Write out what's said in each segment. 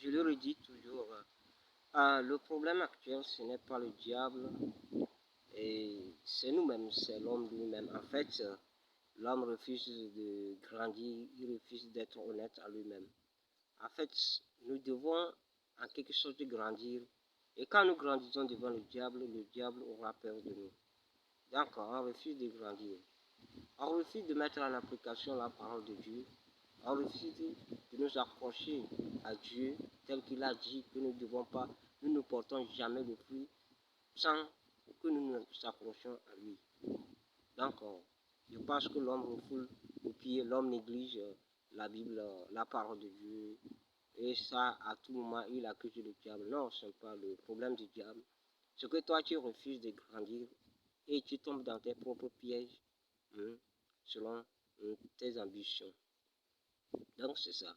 je le redis toujours, le problème actuel, ce n'est pas le diable, et c'est nous-mêmes, c'est l'homme lui-même. En fait, l'homme refuse de grandir, il refuse d'être honnête à lui-même. En fait, nous devons en quelque sorte grandir, et quand nous grandissons devant le diable aura peur de nous. Donc, on refuse de grandir. On refuse de mettre en application la parole de Dieu. On refuse de nous accrocher à Dieu tel qu'il a dit que nous ne devons pas, nous ne portons jamais de fruits sans que nous nous accrochions à lui. Donc, je pense que l'homme refoule au pied, l'homme néglige la Bible, la parole de Dieu, et ça, à tout moment, il accuse le diable. Non, ce n'est pas le problème du diable. C'est que toi, tu refuses de grandir et tu tombes dans tes propres pièges, selon tes ambitions. Donc, c'est ça.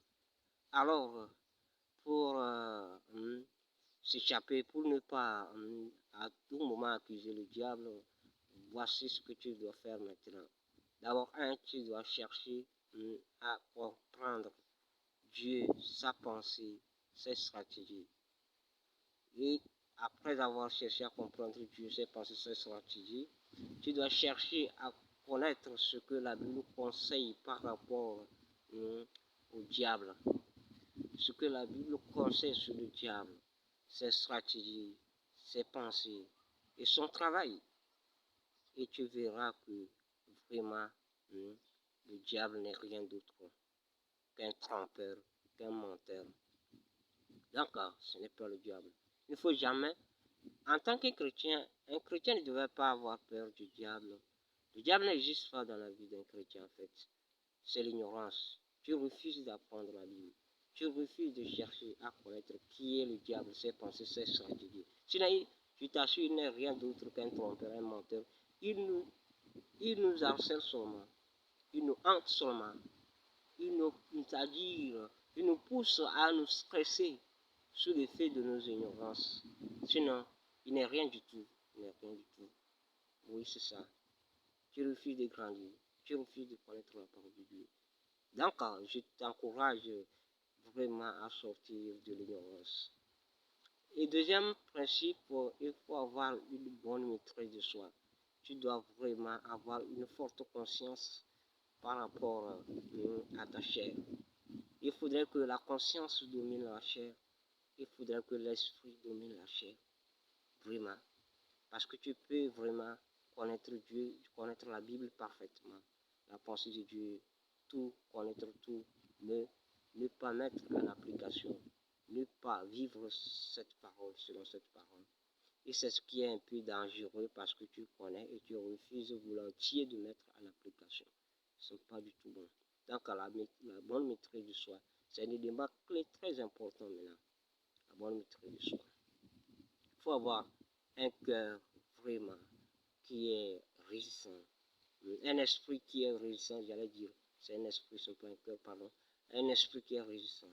Alors, pour s'échapper, pour ne pas à tout moment accuser le diable, voici ce que tu dois faire maintenant. D'abord, tu dois chercher à comprendre Dieu, sa pensée, ses stratégies. Et après avoir cherché à comprendre Dieu, ses pensées, ses stratégies, tu dois chercher à connaître ce que la Bible conseille par rapport au diable. Ce que la Bible conseille sur le diable, ses stratégies, ses pensées et son travail. Et tu verras que vraiment, le diable n'est rien d'autre qu'un trompeur, qu'un menteur. D'accord, ce n'est pas le diable. Il ne faut jamais, en tant qu'un chrétien ne devrait pas avoir peur du diable. Le diable n'existe pas dans la vie d'un chrétien en fait. C'est l'ignorance. Tu refuses d'apprendre la Bible. Tu refuses de chercher à connaître qui est le diable, ses pensées, ses stratégies. Sinon, je t'assure, il n'est rien d'autre qu'un trompeur, un menteur. Il nous harcèle seulement. Il nous hante seulement. C'est-à-dire, il nous pousse à nous stresser sous l'effet de nos ignorances. Sinon, il n'est rien du tout. Il n'est rien du tout. Oui, c'est ça. Tu refuses de grandir. Tu refuses de connaître la parole de Dieu. Donc, je t'encourage vraiment à sortir de l'ignorance. Et deuxième principe, il faut avoir une bonne maîtrise de soi. Tu dois vraiment avoir une forte conscience par rapport à ta chair. Il faudrait que la conscience domine la chair. Il faudrait que l'esprit domine la chair. Vraiment. Parce que tu peux vraiment connaître Dieu, connaître la Bible parfaitement. La pensée de Dieu, tout, connaître tout, mais ne pas mettre en application. Ne pas vivre cette parole selon cette parole. Et c'est ce qui est un peu dangereux parce que tu connais et tu refuses volontiers de mettre en application. Ce n'est pas du tout bon. Donc la bonne maîtrise de soi, c'est un élément clé très important maintenant. La bonne maîtrise de soi. Il faut avoir un cœur vraiment qui est résistant. Un esprit qui est résistant, j'allais dire. C'est un esprit, c'est pas un cœur, pardon. Un esprit qui est résistant.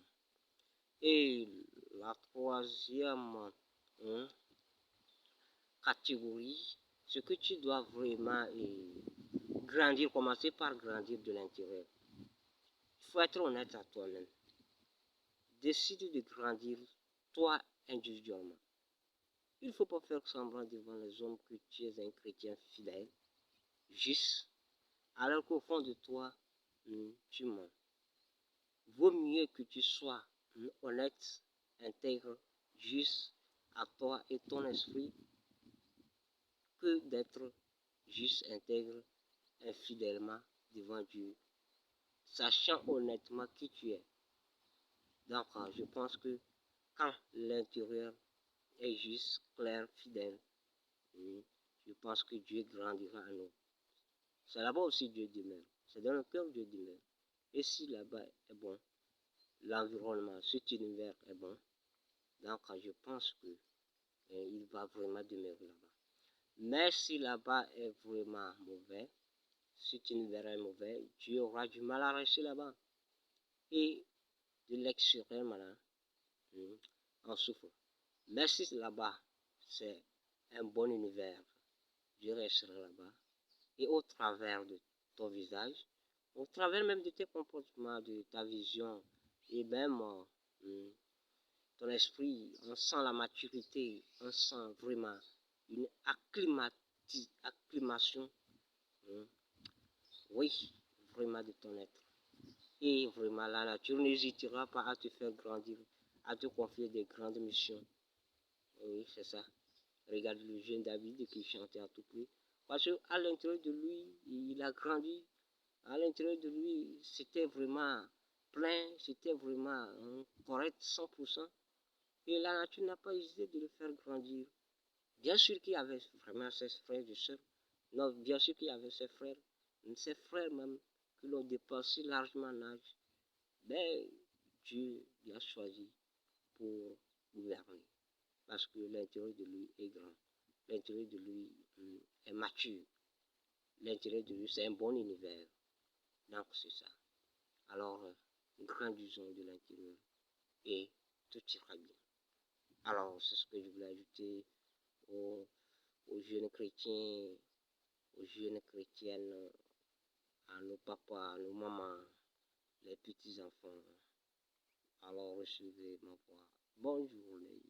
Et la troisième catégorie, ce que tu dois vraiment grandir, commencer par grandir de l'intérieur. Il faut être honnête à toi-même. Décide de grandir, toi, individuellement. Il ne faut pas faire semblant devant les hommes que tu es un chrétien fidèle, juste, alors qu'au fond de toi, tu mens. Vaut mieux que tu sois honnête, intègre, juste à toi et ton esprit, que d'être juste, intègre, infidèlement devant Dieu, sachant honnêtement qui tu es. Donc, je pense que quand l'intérieur est juste, clair, fidèle, je pense que Dieu grandira en nous. C'est là-bas aussi Dieu demeure. C'est dans le cœur Dieu demeure. Et si là-bas est bon, l'environnement, cet univers est bon, donc je pense que il va vraiment demeurer là-bas. Mais si là-bas est vraiment mauvais, cet univers est mauvais, Dieu aura du mal à rester là-bas. Et de l'extérieur, malin, en souffre. Mais si là-bas, c'est un bon univers, Dieu restera là-bas. Et au travers de ton visage, au travers même de tes comportements, de ta vision, et même ton esprit, on sent la maturité, on sent vraiment une acclimation, oui, vraiment de ton être. Et vraiment, la nature n'hésitera pas à te faire grandir, à te confier des grandes missions. Oui, c'est ça. Regarde le jeune David qui chantait à tout prix. Parce qu'à l'intérieur de lui, il a grandi. À l'intérieur de lui, c'était vraiment plein, c'était vraiment correct 100%. Et la nature n'a pas hésité de le faire grandir. Bien sûr qu'il y avait vraiment ses frères et sœurs. Non, bien sûr qu'il y avait ses frères même, qui l'ont dépassé largement en âge. Mais Dieu l'a choisi pour gouverner. Parce que l'intérieur de lui est grand. L'intérieur de lui est mature. L'intérieur de lui, c'est un bon univers. Donc, c'est ça. Alors, grandissons de l'intérieur et tout ira bien. Alors, c'est ce que je voulais ajouter aux, aux jeunes chrétiens, aux jeunes chrétiennes, à nos papas, à nos mamans, les petits-enfants. Alors, recevez ma voix. Bonne journée.